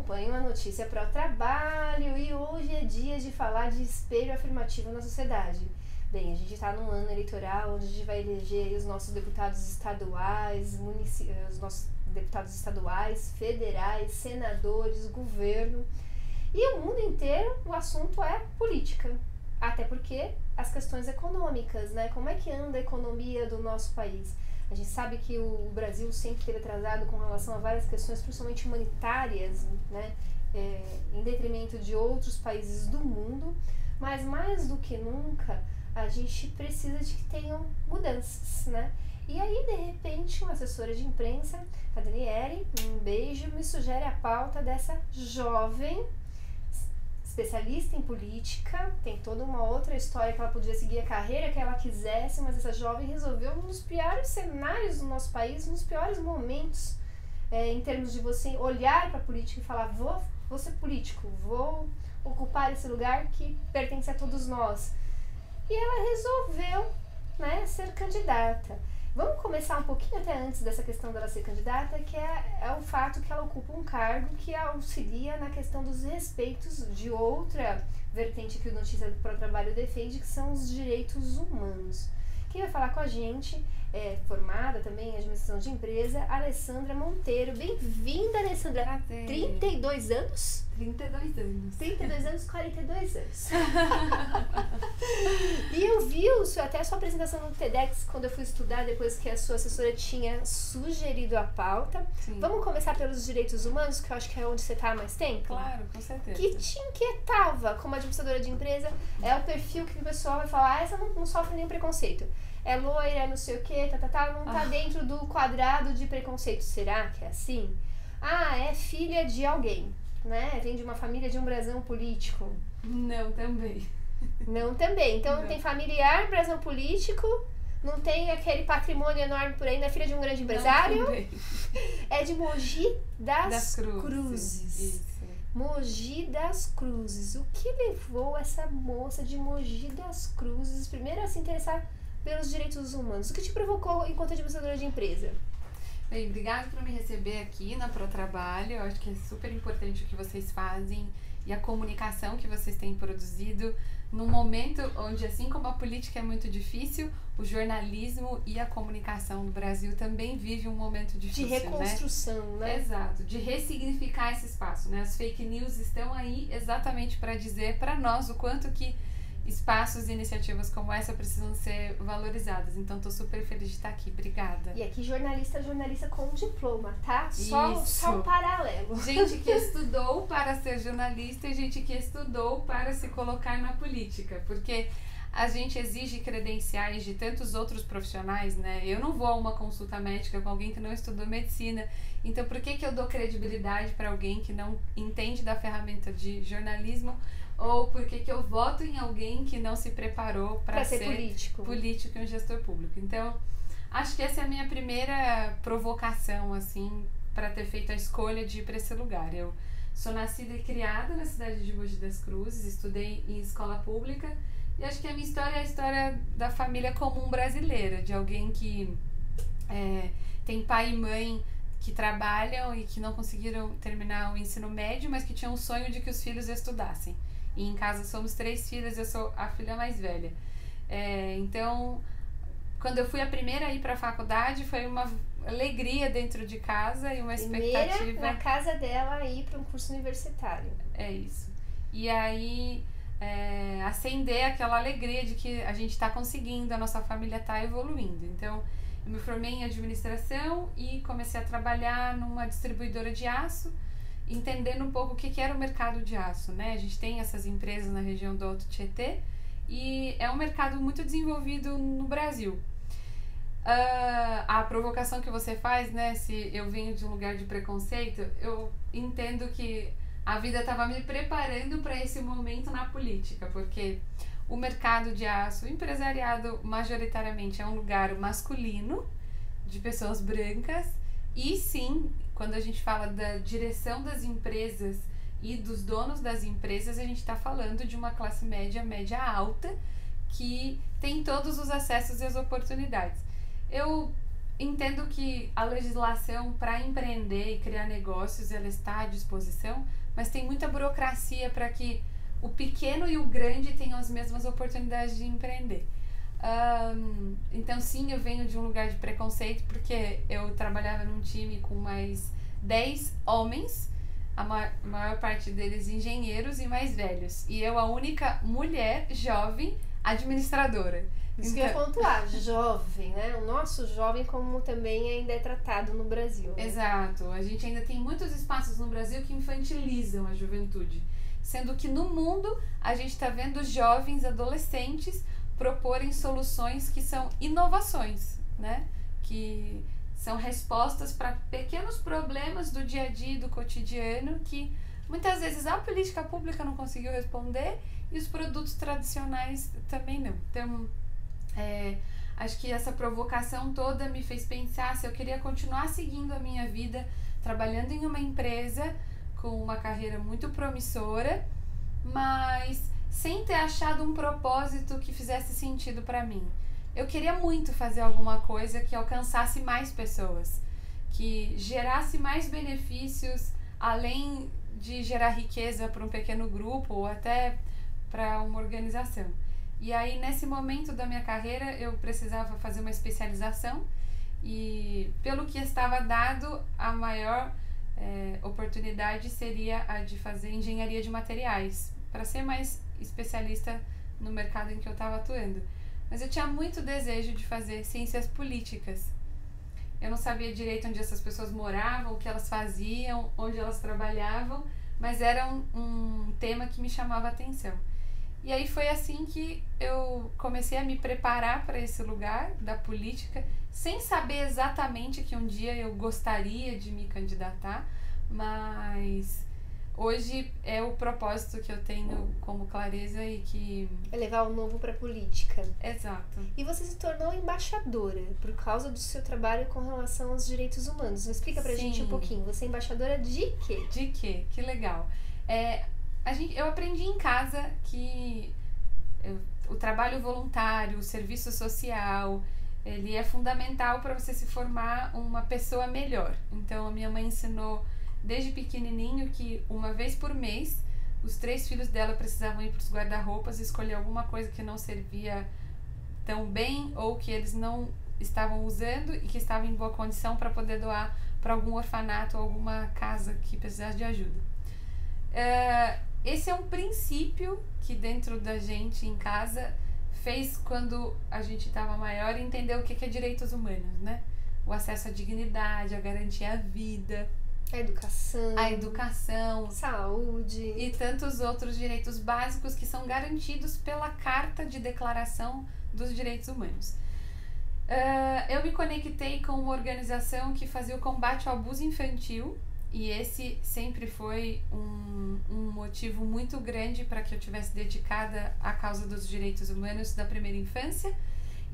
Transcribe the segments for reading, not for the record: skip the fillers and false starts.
acompanham a notícia Pro Trabalho e hoje é dia de falar de espelho afirmativo na sociedade. Bem, a gente está num ano eleitoral onde a gente vai eleger os nossos deputados estaduais, os nossos deputados estaduais, federais, senadores, governo. E o mundo inteiro o assunto é política. Até porque as questões econômicas, né? Como é que anda a economia do nosso país? A gente sabe que o Brasil sempre esteve atrasado com relação a várias questões, principalmente humanitárias, né? Em detrimento de outros países do mundo. Mas mais do que nunca, a gente precisa de que tenham mudanças, né? E aí, de repente, uma assessora de imprensa, a Daniele, um beijo, me sugere a pauta dessa jovem especialista em política. Tem toda uma outra história que ela podia seguir a carreira que ela quisesse, mas essa jovem resolveu um dos piores cenários do nosso país, um dos piores momentos em termos de você olhar para a política e falar, vou ser político, vou ocupar esse lugar que pertence a todos nós. E ela resolveu, né, ser candidata. Vamos começar um pouquinho até antes dessa questão dela ser candidata, que é o fato que ela ocupa um cargo que auxilia na questão dos respeitos de outra vertente que o Notícia Pro Trabalho defende, que são os direitos humanos. Quem vai falar com a gente é formada também em administração de empresa, Alessandra Monteiro. Bem-vinda, Alessandra. Prazer. 32 anos? 32 anos. 32 anos, 42 anos. E eu vi até a sua apresentação no TEDx quando eu fui estudar, depois que a sua assessora tinha sugerido a pauta. Sim. Vamos começar pelos direitos humanos, que eu acho que é onde você está há mais tempo? Claro, com certeza. Que te inquietava como administradora de empresa? É o perfil que o pessoal vai falar, essa não sofre nenhum preconceito. É loira, é não sei o que, não tá dentro do quadrado de preconceito. Será que é assim? Ah, é filha de alguém, né? Vem de uma família de um brasão político. Não, também. Não também. Então não tem familiar, brasão político, não tem aquele patrimônio enorme por aí, não é filha de um grande empresário. Não, também. É de Mogi das Cruzes. Cruzes. Isso. Mogi das Cruzes. O que levou essa moça de Mogi das Cruzes primeiro a se interessar pelos direitos humanos? O que te provocou enquanto administradora de empresa? Bem, obrigada por me receber aqui na Pro Trabalho. Eu acho que é super importante o que vocês fazem e a comunicação que vocês têm produzido num momento onde, assim como a política é muito difícil, o jornalismo e a comunicação no Brasil também vive um momento difícil, de reconstrução, né? Exato, de ressignificar esse espaço, né? As fake news estão aí exatamente para dizer para nós o quanto que espaços e iniciativas como essa precisam ser valorizadas. Então, tô super feliz de estar aqui. Obrigada. E aqui jornalista com diploma, tá? Só um paralelo. Gente que estudou para ser jornalista e gente que estudou para se colocar na política. Porque a gente exige credenciais de tantos outros profissionais, né? Eu não vou a uma consulta médica com alguém que não estudou medicina. Então, por que eu dou credibilidade para alguém que não entende da ferramenta de jornalismo? Ou por que eu voto em alguém que não se preparou para ser político e um gestor público? Então, acho que essa é a minha primeira provocação, assim, para ter feito a escolha de ir para esse lugar. Eu sou nascida e criada na cidade de Mogi das Cruzes, estudei em escola pública e acho que a minha história é a história da família comum brasileira, de alguém que tem pai e mãe que trabalham e que não conseguiram terminar o ensino médio, mas que tinham um sonho de que os filhos estudassem. E em casa somos 3 filhas, eu sou a filha mais velha. Então, quando eu fui a primeira a ir para a faculdade, foi uma alegria dentro de casa e uma expectativa. Primeira na casa dela a ir para um curso universitário. É isso. E aí, acender aquela alegria de que a gente está conseguindo, a nossa família está evoluindo. Então, eu me formei em administração e comecei a trabalhar numa distribuidora de aço, entendendo um pouco o que era o mercado de aço, né? A gente tem essas empresas na região do Alto Tietê e é um mercado muito desenvolvido no Brasil. A provocação que você faz, né? Se eu venho de um lugar de preconceito, eu entendo que a vida estava me preparando para esse momento na política, porque o mercado de aço, o empresariado majoritariamente é um lugar masculino, de pessoas brancas, e sim, quando a gente fala da direção das empresas e dos donos das empresas, a gente está falando de uma classe média alta, que tem todos os acessos e as oportunidades. Eu entendo que a legislação para empreender e criar negócios, ela está à disposição, mas tem muita burocracia para que o pequeno e o grande tenham as mesmas oportunidades de empreender. Então sim, eu venho de um lugar de preconceito, porque eu trabalhava num time com mais 10 homens, a maior parte deles engenheiros e mais velhos, e eu a única mulher jovem administradora. Isso que eu ia pontuar, jovem, né? O nosso jovem, como também ainda é tratado no Brasil. Né? Exato, a gente ainda tem muitos espaços no Brasil que infantilizam a juventude, sendo que no mundo a gente está vendo jovens, adolescentes proporem soluções que são inovações, né? Que são respostas para pequenos problemas do dia a dia, do cotidiano, que muitas vezes a política pública não conseguiu responder e os produtos tradicionais também não. Então, acho que essa provocação toda me fez pensar se eu queria continuar seguindo a minha vida, trabalhando em uma empresa com uma carreira muito promissora, mas sem ter achado um propósito que fizesse sentido para mim. Eu queria muito fazer alguma coisa que alcançasse mais pessoas, que gerasse mais benefícios, além de gerar riqueza para um pequeno grupo ou até para uma organização. E aí, nesse momento da minha carreira, eu precisava fazer uma especialização e, pelo que estava dado, a maior oportunidade seria a de fazer engenharia de materiais, para ser mais especialista no mercado em que eu estava atuando. Mas eu tinha muito desejo de fazer ciências políticas. Eu não sabia direito onde essas pessoas moravam, o que elas faziam, onde elas trabalhavam, mas era um tema que me chamava a atenção. E aí foi assim que eu comecei a me preparar para esse lugar da política, sem saber exatamente que um dia eu gostaria de me candidatar, mas hoje é o propósito que eu tenho como clareza e que... É levar o novo para a política. Exato. E você se tornou embaixadora por causa do seu trabalho com relação aos direitos humanos. Explica pra gente um pouquinho. Você é embaixadora de quê? De quê? Que legal. Eu aprendi em casa que o trabalho voluntário, o serviço social, ele é fundamental para você se formar uma pessoa melhor. Então, a minha mãe ensinou desde pequenininho que uma vez por mês os 3 filhos dela precisavam ir para os guarda-roupas e escolher alguma coisa que não servia tão bem ou que eles não estavam usando e que estava em boa condição para poder doar para algum orfanato ou alguma casa que precisasse de ajuda. Esse é um princípio que dentro da gente em casa fez quando a gente estava maior entender o que é direitos humanos, né? O acesso à dignidade, a garantia à vida, a educação, saúde e tantos outros direitos básicos que são garantidos pela Carta de Declaração dos Direitos Humanos. Eu me conectei com uma organização que fazia o combate ao abuso infantil e esse sempre foi um motivo muito grande para que eu tivesse dedicada à causa dos direitos humanos da primeira infância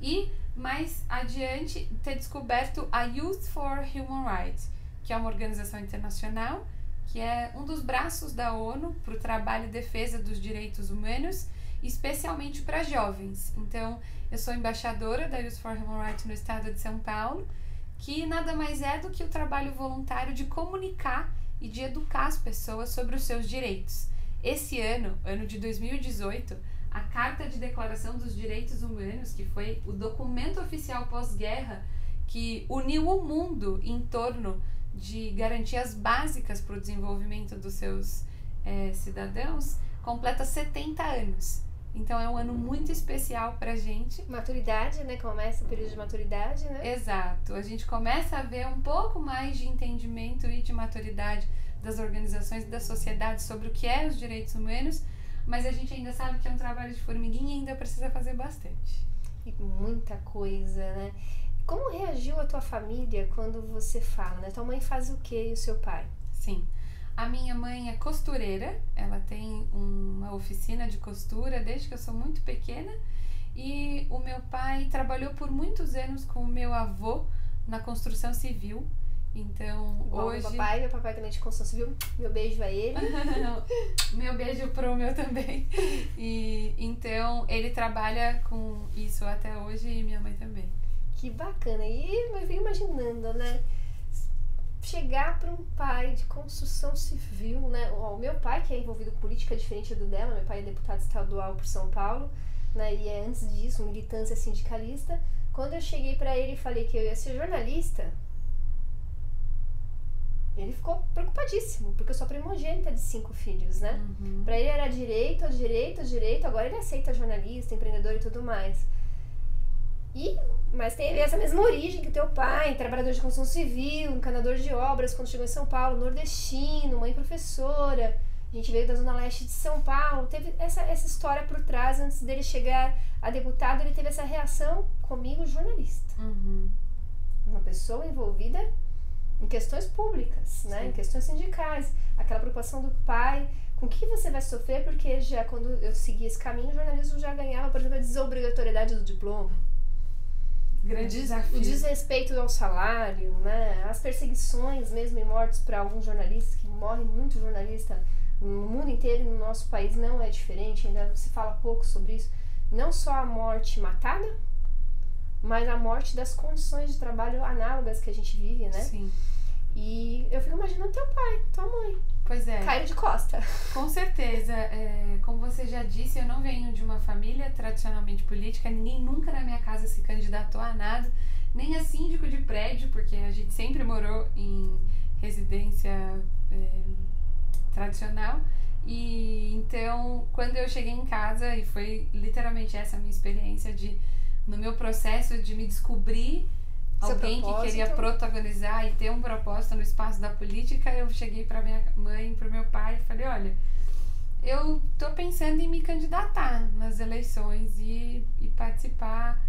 e mais adiante ter descoberto a Youth for Human Rights, que é uma organização internacional, que é um dos braços da ONU para o trabalho e defesa dos direitos humanos, especialmente para jovens. Então, eu sou embaixadora da Youth for Human Rights no estado de São Paulo, que nada mais é do que o trabalho voluntário de comunicar e de educar as pessoas sobre os seus direitos. Esse ano de 2018, a Carta de Declaração dos Direitos Humanos, que foi o documento oficial pós-guerra que uniu o mundo em torno de garantias básicas para o desenvolvimento dos seus cidadãos, completa 70 anos. Então é um ano muito especial pra gente. Maturidade, né? Começa o período de maturidade, né? Exato. A gente começa a ver um pouco mais de entendimento e de maturidade das organizações e da sociedade sobre o que é os direitos humanos, mas a gente ainda sabe que é um trabalho de formiguinha e ainda precisa fazer bastante. E muita coisa, né? Como reagiu a tua família quando você fala, né? Tua mãe faz o quê e o seu pai? Sim. A minha mãe é costureira, ela tem uma oficina de costura desde que eu sou muito pequena e o meu pai trabalhou por muitos anos com o meu avô na construção civil. Então, igual hoje... meu papai também de construção civil, meu beijo a ele. Meu beijo pro meu também. E então, ele trabalha com isso até hoje e minha mãe também. Que bacana. E eu fico imaginando, né? Chegar para um pai de construção civil, né? O meu pai, que é envolvido com política diferente do dela, meu pai é deputado estadual por São Paulo, né? E é antes disso, militância sindicalista. Quando eu cheguei para ele e falei que eu ia ser jornalista, ele ficou preocupadíssimo, porque eu sou primogênita de 5 filhos, né? Pra ele era direito, agora ele aceita jornalista, empreendedor e tudo mais. Mas tem essa mesma origem que teu pai, trabalhador de construção civil, encanador de obras quando chegou em São Paulo, nordestino, mãe professora. A gente veio da zona leste de São Paulo, teve essa história por trás. Antes dele chegar a deputado, ele teve essa reação comigo, jornalista. Uma pessoa envolvida em questões públicas, né? Em questões sindicais, aquela preocupação do pai, com o que você vai sofrer, porque já quando eu segui esse caminho, o jornalismo já ganhava, por exemplo, a desobrigatoriedade do diploma. Grande desafio. O desrespeito ao salário, né? As perseguições mesmo e mortes para alguns jornalistas, que morrem muito jornalista no mundo inteiro, no nosso país não é diferente, ainda se fala pouco sobre isso. Não só a morte matada, mas a morte das condições de trabalho análogas que a gente vive, né? Sim. E eu fico imaginando teu pai, tua mãe. Pois é. Caíram de costa. Com certeza. Como você já disse, eu não venho de uma família tradicionalmente política, ninguém nunca na minha casa se candidatou a nada, nem a síndico de prédio, porque a gente sempre morou em residência tradicional. E então, quando eu cheguei em casa, e foi literalmente essa a minha experiência no meu processo de me descobrir alguém que queria protagonizar e ter um propósito no espaço da política, eu cheguei para minha mãe e para o meu pai e falei, olha, eu tô pensando em me candidatar nas eleições e participar.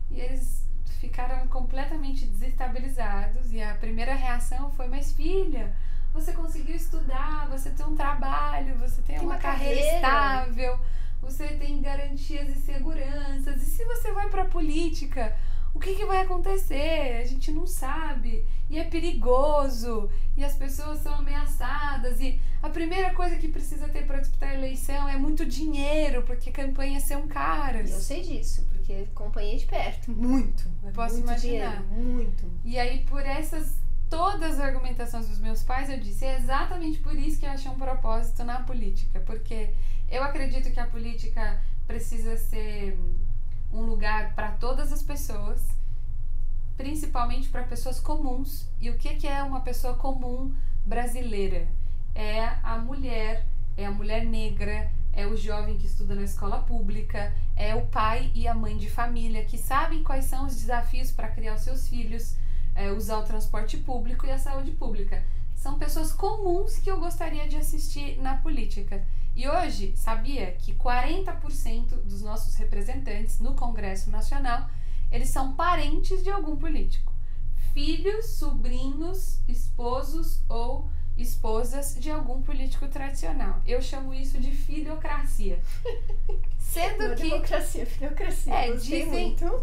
E eles ficaram completamente desestabilizados e a primeira reação foi, mas filha, você conseguiu estudar, você tem um trabalho, você tem uma carreira estável, você tem garantias e seguranças, e se você vai pra política, o que vai acontecer? A gente não sabe, e é perigoso, e as pessoas são ameaçadas, e a primeira coisa que precisa ter para disputar a eleição é muito dinheiro, porque campanhas são caras. Eu sei disso, porque acompanhei de perto, muito. Posso muito imaginar. Dinheiro, muito. E aí, por todas as argumentações dos meus pais, eu disse, é exatamente por isso que eu achei um propósito na política, porque eu acredito que a política precisa ser um lugar para todas as pessoas, principalmente para pessoas comuns. E o que é uma pessoa comum brasileira? É a mulher negra, é o jovem que estuda na escola pública, é o pai e a mãe de família que sabem quais são os desafios para criar os seus filhos, usar o transporte público e a saúde pública. São pessoas comuns que eu gostaria de assistir na política. E hoje, sabia que 40% dos nossos representantes no Congresso Nacional, eles são parentes de algum político. Filhos, sobrinhos, esposos ou esposas de algum político tradicional. Eu chamo isso de filhocracia. Sendo que... Democracia, filocracia.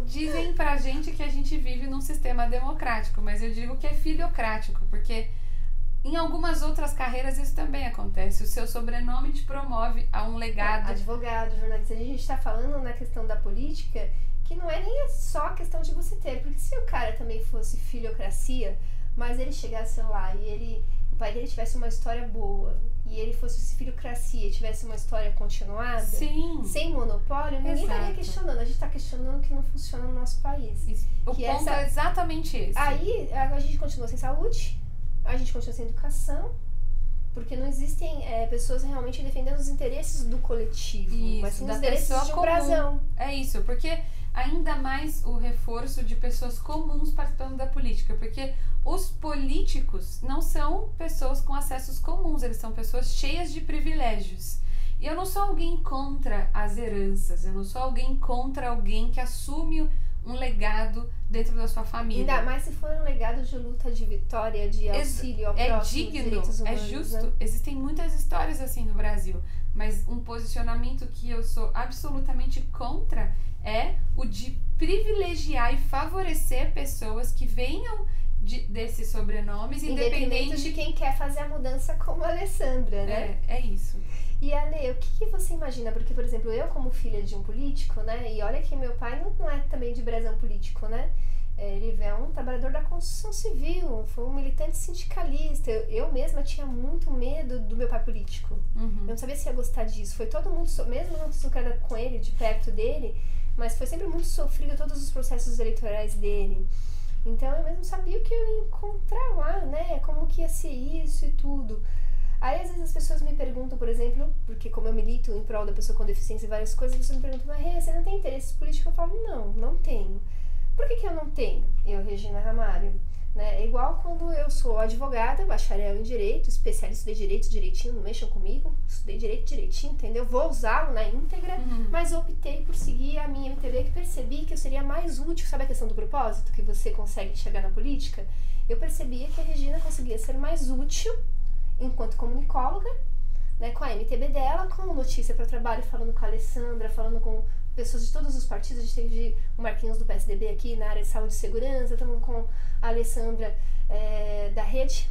Dizem pra gente que a gente vive num sistema democrático, mas eu digo que é filiocrático, porque em algumas outras carreiras isso também acontece. O seu sobrenome te promove a um legado. Advogado, jornalista. A gente está falando na questão da política, que não é nem só a questão de você ter, porque se o cara também fosse filiocracia, mas ele chegasse lá e o pai dele tivesse uma história boa, e ele fosse filocracia e tivesse uma história continuada, sim, sem monopólio, ninguém estaria questionando. A gente está questionando o que não funciona no nosso país. Isso. O ponto é exatamente esse. Aí a gente continua sem saúde, a gente continua sem educação, porque não existem pessoas realmente defendendo os interesses do coletivo, isso, mas sim os interesses de um brasão. É isso, porque ainda mais o reforço de pessoas comuns participando da política, porque os políticos não são pessoas com acessos comuns, eles são pessoas cheias de privilégios. E eu não sou alguém contra as heranças, eu não sou alguém contra alguém que assume um legado dentro da sua família. Ainda mais se for um legado de luta, de vitória, de auxílio ao próximo, digno, direitos humanos, é justo. Né? Existem muitas histórias assim no Brasil, mas um posicionamento que eu sou absolutamente contra é o de privilegiar e favorecer pessoas que venham desses sobrenomes, independente de quem quer fazer a mudança como a Alessandra, né? É isso. E Ale, o que você imagina? Porque, por exemplo, eu como filha de um político, né? E olha que meu pai não é também de brasão político, né? Ele é um trabalhador da construção civil, foi um militante sindicalista. Eu mesma tinha muito medo do meu pai político. Eu não sabia se ia gostar disso. Foi todo mundo, mesmo não sendo com ele, de perto dele, mas foi sempre muito sofrido todos os processos eleitorais dele. Então eu mesmo sabia o que eu ia encontrar lá, né? Como que ia ser isso e tudo. Aí às vezes as pessoas me perguntam, por exemplo, porque como eu milito em prol da pessoa com deficiência e várias coisas, as pessoas me perguntam, mas você não tem interesse político? Eu falo, não tenho. Por que eu não tenho? Eu, Regina Ramalho, né? É igual quando eu sou advogada, bacharel em direito, especialista de direito direitinho, não mexam comigo, estudei direito direitinho, entendeu? Vou usá-lo na íntegra, mas optei por seguir a minha MTB, que percebi que eu seria mais útil. Sabe a questão do propósito que você consegue enxergar na política? Eu percebia que a Regina conseguia ser mais útil enquanto comunicóloga, né, com a MTB dela, com notícia para o trabalho, falando com a Alessandra, falando com pessoas de todos os partidos. A gente teve o Marquinhos do PSDB aqui na área de saúde e segurança, estamos com a Alessandra da Rede,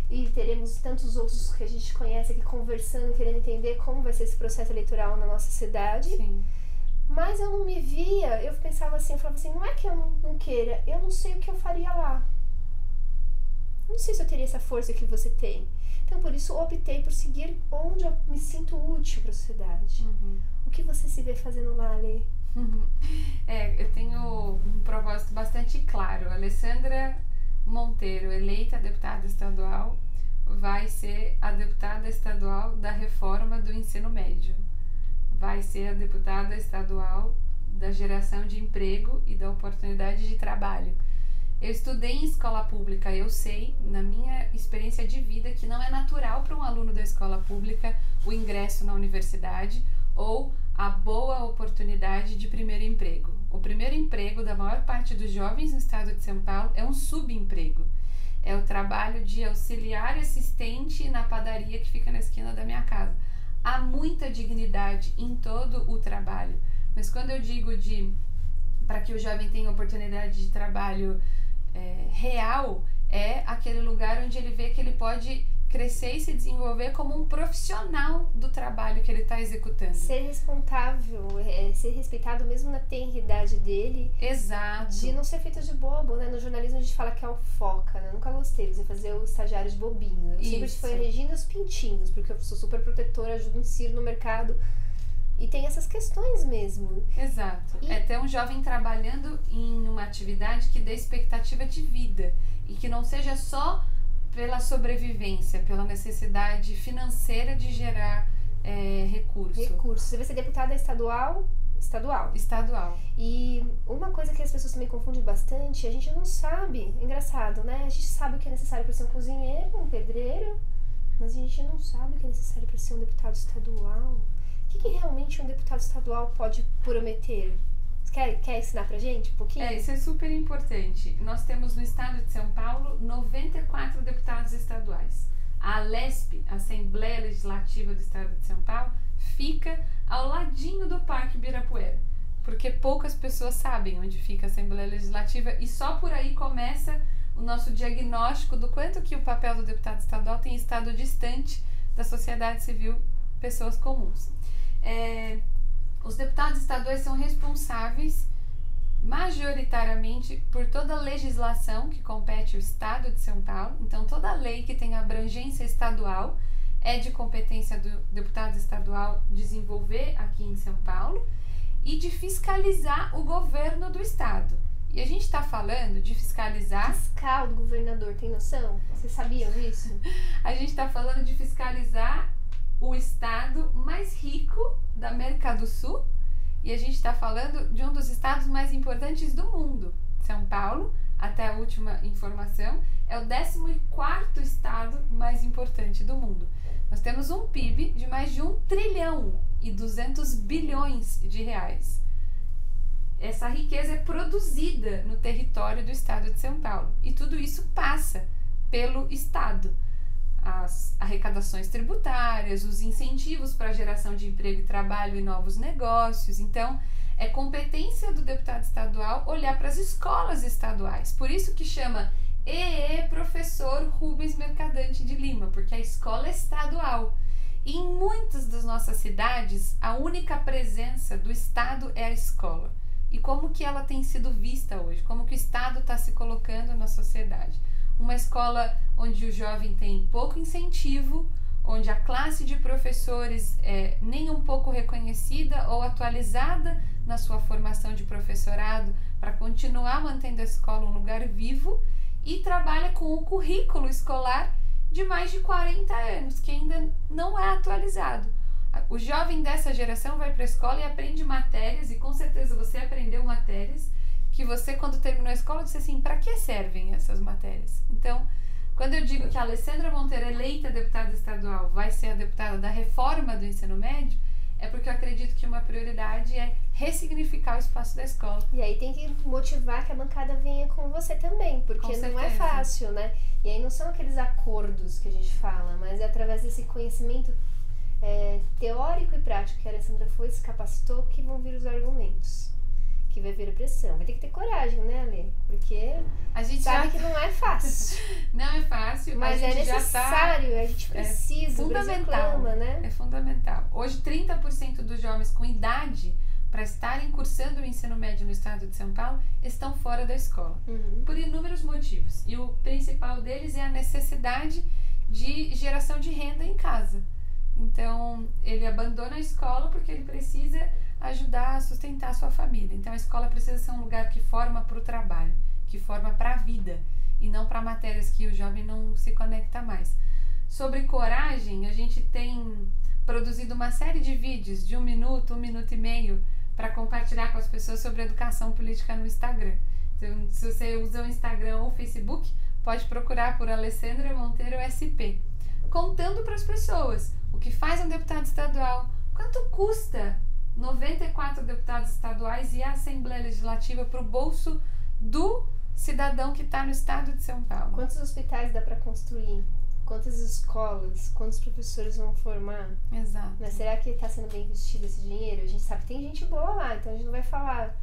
e teremos tantos outros que a gente conhece aqui conversando, querendo entender como vai ser esse processo eleitoral na nossa cidade. Sim. Mas eu não me via, eu pensava assim, eu falava assim, não é que eu não queira, eu não sei o que eu faria lá. Não sei se eu teria essa força que você tem. Então, por isso, optei por seguir onde eu me sinto útil para a sociedade. O que você se vê fazendo lá, Alê? Eu tenho um propósito bastante claro. A Alessandra Monteiro, eleita deputada estadual, vai ser a deputada estadual da reforma do ensino médio. Vai ser a deputada estadual da geração de emprego e da oportunidade de trabalho. Eu estudei em escola pública, eu sei, na minha experiência de vida, que não é natural para um aluno da escola pública o ingresso na universidade ou a boa oportunidade de primeiro emprego. O primeiro emprego da maior parte dos jovens no estado de São Paulo é um subemprego. É o trabalho de auxiliar assistente na padaria que fica na esquina da minha casa. Há muita dignidade em todo o trabalho, mas quando eu digo para que o jovem tenha oportunidade de trabalho real, é aquele lugar onde ele vê que ele pode crescer e se desenvolver como um profissional do trabalho que ele está executando. Ser responsável, ser respeitado mesmo na tenridade dele. Exato. De não ser feito de bobo, né? No jornalismo a gente fala que é o foca, né? Eu nunca gostei de fazer o estagiário de bobinho. Eu sempre fui a Regina os pintinhos, porque eu sou super protetora, ajudo, insiro no mercado. E tem essas questões mesmo. Exato. É ter um jovem trabalhando em uma atividade que dê expectativa de vida e que não seja só pela sobrevivência, pela necessidade financeira de gerar recursos. Você vai ser deputada estadual? Estadual. E uma coisa que as pessoas também confundem bastante, a gente não sabe, engraçado, né? A gente sabe o que é necessário para ser um cozinheiro, um pedreiro, mas a gente não sabe o que é necessário para ser um deputado estadual. O que realmente um deputado estadual pode prometer? Você quer ensinar pra gente um pouquinho? Isso é super importante. Nós temos no estado de São Paulo 94 deputados estaduais. A ALESP, Assembleia Legislativa do Estado de São Paulo, fica ao ladinho do Parque Ibirapuera, porque poucas pessoas sabem onde fica a Assembleia Legislativa e só por aí começa o nosso diagnóstico do quanto que o papel do deputado estadual tem estado distante da sociedade civil, pessoas comuns. Os deputados estaduais são responsáveis majoritariamente por toda a legislação que compete ao estado de São Paulo. Então toda lei que tem abrangência estadual é de competência do deputado estadual desenvolver aqui em São Paulo e de fiscalizar o governo do estado. E a gente está falando de fiscalizar... Fiscal do governador, tem noção? Vocês sabiam disso? A gente está falando de fiscalizar o estado mais rico da América do Sul e a gente está falando de um dos estados mais importantes do mundo. São Paulo, até a última informação, é o 14º estado mais importante do mundo. Nós temos um PIB de mais de 1 trilhão e 200 bilhões de reais. Essa riqueza é produzida no território do estado de São Paulo e tudo isso passa pelo estado. As arrecadações tributárias, os incentivos para a geração de emprego e trabalho e novos negócios. Então, é competência do deputado estadual olhar para as escolas estaduais. Por isso que chama Professor Rubens Mercadante de Lima, porque a escola é estadual. E em muitas das nossas cidades, a única presença do estado é a escola. e como que ela tem sido vista hoje, como que o Estado está se colocando na sociedade. Uma escola onde o jovem tem pouco incentivo, onde a classe de professores é nem um pouco reconhecida ou atualizada na sua formação de professorado para continuar mantendo a escola um lugar vivo, e trabalha com o currículo escolar de mais de 40 anos, que ainda não é atualizado. O jovem dessa geração vai para a escola e aprende matérias, e com certeza você aprendeu matérias que você, quando terminou a escola, disse assim, para que servem essas matérias? Então, quando eu digo que a Alessandra Monteiro, eleita deputada estadual, vai ser a deputada da reforma do ensino médio, é porque eu acredito que uma prioridade é ressignificar o espaço da escola. E aí tem que motivar que a bancada venha com você também, porque não é fácil, né? E aí não são aqueles acordos que a gente fala, mas é através desse conhecimento teórico e prático que a Alessandra se capacitou, que vão vir os argumentos, que vai vir a pressão. Vai ter que ter coragem, né, Ale? Porque a gente sabe que não é fácil. Não é fácil, mas é necessário, a gente precisa, fundamental, clama, né? É fundamental. Hoje, 30% dos jovens com idade para estarem cursando o ensino médio no estado de São Paulo estão fora da escola, por inúmeros motivos. E o principal deles é a necessidade de geração de renda em casa. Então, ele abandona a escola porque ele precisa ajudar a sustentar a sua família. Então, a escola precisa ser um lugar que forma para o trabalho, que forma para a vida, e não para matérias que o jovem não se conecta mais. Sobre coragem, a gente tem produzido uma série de vídeos de 1 minuto, 1 minuto e meio, para compartilhar com as pessoas sobre educação política no Instagram. Então, se você usa o Instagram ou o Facebook, pode procurar por Alessandra Monteiro SP, contando para as pessoas o que faz um deputado estadual, quanto custa 94 deputados estaduais e a Assembleia Legislativa para o bolso do cidadão que está no estado de São Paulo. Quantos hospitais dá para construir? Quantas escolas? Quantos professores vão formar? Exato. Mas será que está sendo bem investido esse dinheiro? A gente sabe que tem gente boa lá, então a gente não vai falar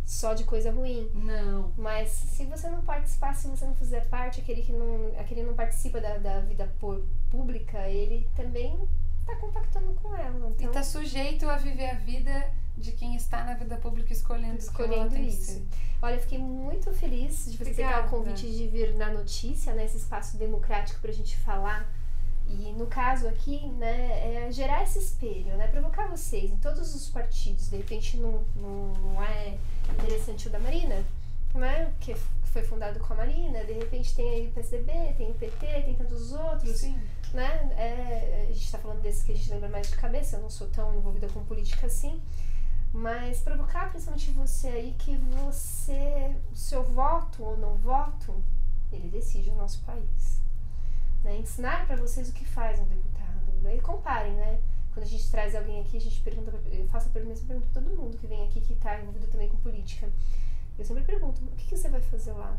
só de coisa ruim. Não. Mas se você não participar, se você não fizer parte, aquele não participa da vida pública, ele também está compactando com ela. Então, e está sujeito a viver a vida de quem está na vida pública escolhendo isso. Olha, eu fiquei muito feliz de você aceitar o convite de vir na notícia, nesse espaço democrático pra gente falar. E no caso aqui, né, é gerar esse espelho, né, provocar vocês em todos os partidos. De repente não é interessante o da Marina, né, que foi fundado com a Marina. De repente tem aí o PSDB, tem o PT, tem tantos outros. Sim. Né? A gente tá falando desses que a gente lembra mais de cabeça, eu não sou tão envolvida com política assim, mas provocar principalmente você aí que o seu voto ou não voto, ele decide o nosso país. Né? Ensinar para vocês o que faz um deputado. Aí comparem, né? Quando a gente traz alguém aqui, a gente pergunta, eu faço a mesma pergunta para todo mundo que vem aqui, que tá envolvido também com política. Eu sempre pergunto, o que você vai fazer lá?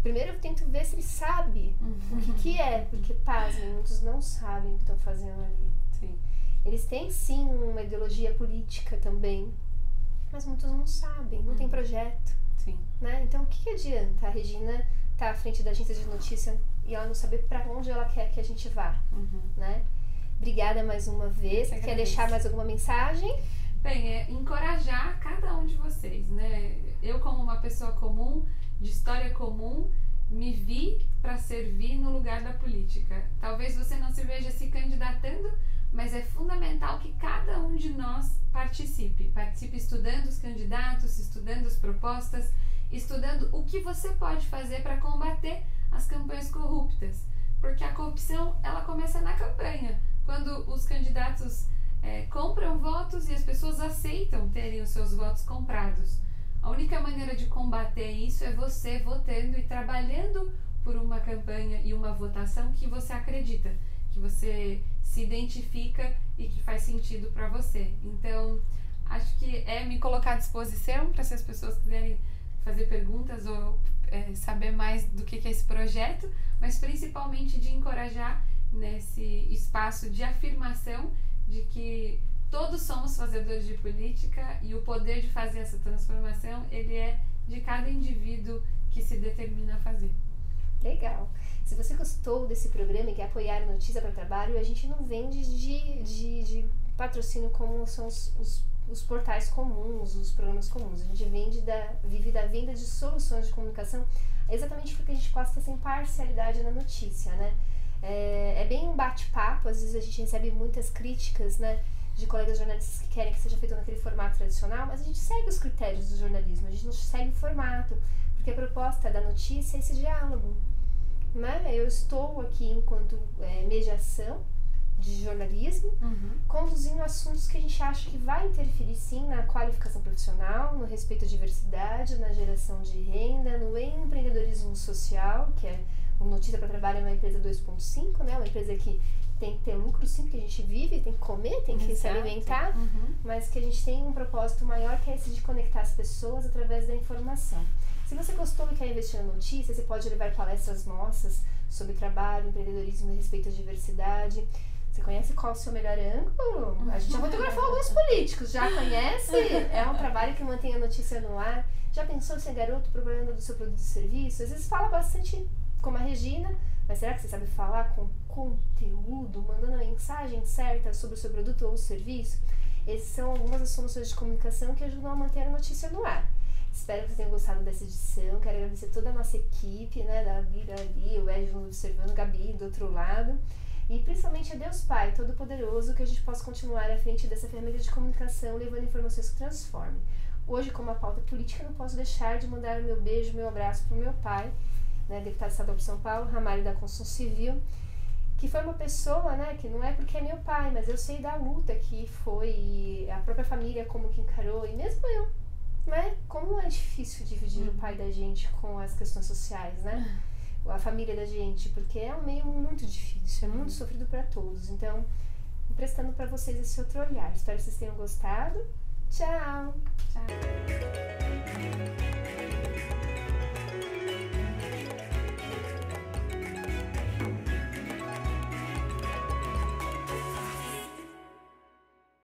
Primeiro eu tento ver se ele sabe o que é, porque, pasmem, muitos não sabem o que estão fazendo ali. Sim. Eles têm, sim, uma ideologia política também, mas muitos não sabem, não tem projeto. Sim. Né? Então, o que adianta a Regina estar à frente da agência de notícia e ela não saber para onde ela quer que a gente vá? Né? Obrigada mais uma vez. Quer deixar mais alguma mensagem? Bem, encorajar cada um de vocês, né? Eu, como uma pessoa comum, de história comum, me vi para servir no lugar da política. Talvez você não se veja se candidatando, mas é fundamental que cada um de nós participe estudando os candidatos, estudando as propostas, estudando o que você pode fazer para combater as campanhas corruptas, porque a corrupção, ela começa na campanha, quando os candidatos compram votos e as pessoas aceitam terem os seus votos comprados. A única maneira de combater isso é você votando e trabalhando por uma campanha e uma votação que você acredita, que você se identifica e que faz sentido para você. Então, acho que é me colocar à disposição para, se as pessoas quiserem fazer perguntas ou saber mais do que é esse projeto, mas principalmente de encorajar nesse espaço de afirmação de que todos somos fazedores de política e o poder de fazer essa transformação, ele é de cada indivíduo que se determina a fazer. Legal. Se você gostou desse programa e quer apoiar a Notícia para Trabalho, a gente não vende de patrocínio como são os os portais comuns, os programas comuns. A gente vive da venda de soluções de comunicação exatamente porque a gente possa ter essa imparcialidade na notícia, né? É bem um bate-papo, às vezes a gente recebe muitas críticas, né, de colegas jornalistas que querem que seja feito naquele formato tradicional, mas a gente segue os critérios do jornalismo, a gente não segue o formato, porque a proposta da notícia é esse diálogo, né? Eu estou aqui enquanto mediação de jornalismo, conduzindo assuntos que a gente acha que vai interferir sim na qualificação profissional, no respeito à diversidade, na geração de renda, no empreendedorismo social, que é o Notícia para Trabalho, é uma empresa 2.5, né? Uma empresa que tem que ter lucro sim, porque a gente vive, tem que comer, tem que se alimentar, mas que a gente tem um propósito maior, que é esse de conectar as pessoas através da informação. Se você gostou e quer investir na notícia, você pode levar palestras nossas sobre trabalho, empreendedorismo e respeito à diversidade. Você conhece qual é o seu melhor ângulo? A gente já fotografou alguns políticos, já conhece? É um trabalho que mantém a notícia no ar. Já pensou em ser garoto propaganda do seu produto e serviço? Às vezes fala bastante como a Regina, mas será que você sabe falar com conteúdo, mandando a mensagem certa sobre o seu produto ou serviço? Essas são algumas das soluções de comunicação que ajudam a manter a notícia no ar. Espero que vocês tenham gostado dessa edição. Quero agradecer toda a nossa equipe, né, da Bíblia ali, o Edson observando, Gabi do outro lado. E principalmente a Deus Pai Todo-Poderoso, que a gente possa continuar à frente dessa ferramenta de comunicação, levando informações que transformem. Hoje, como a pauta política, não posso deixar de mandar o meu beijo, meu abraço para o meu pai, né, deputado estadual de São Paulo, Ramalho da Construção Civil, que foi uma pessoa, né, que não é porque é meu pai, mas eu sei da luta que foi, e a própria família como que encarou, e mesmo eu, né, como é difícil dividir o pai da gente com as questões sociais, né? A família da gente, porque é um meio muito difícil, é muito sofrido para todos. Então, emprestando para vocês esse outro olhar. Espero que vocês tenham gostado. Tchau! Tchau!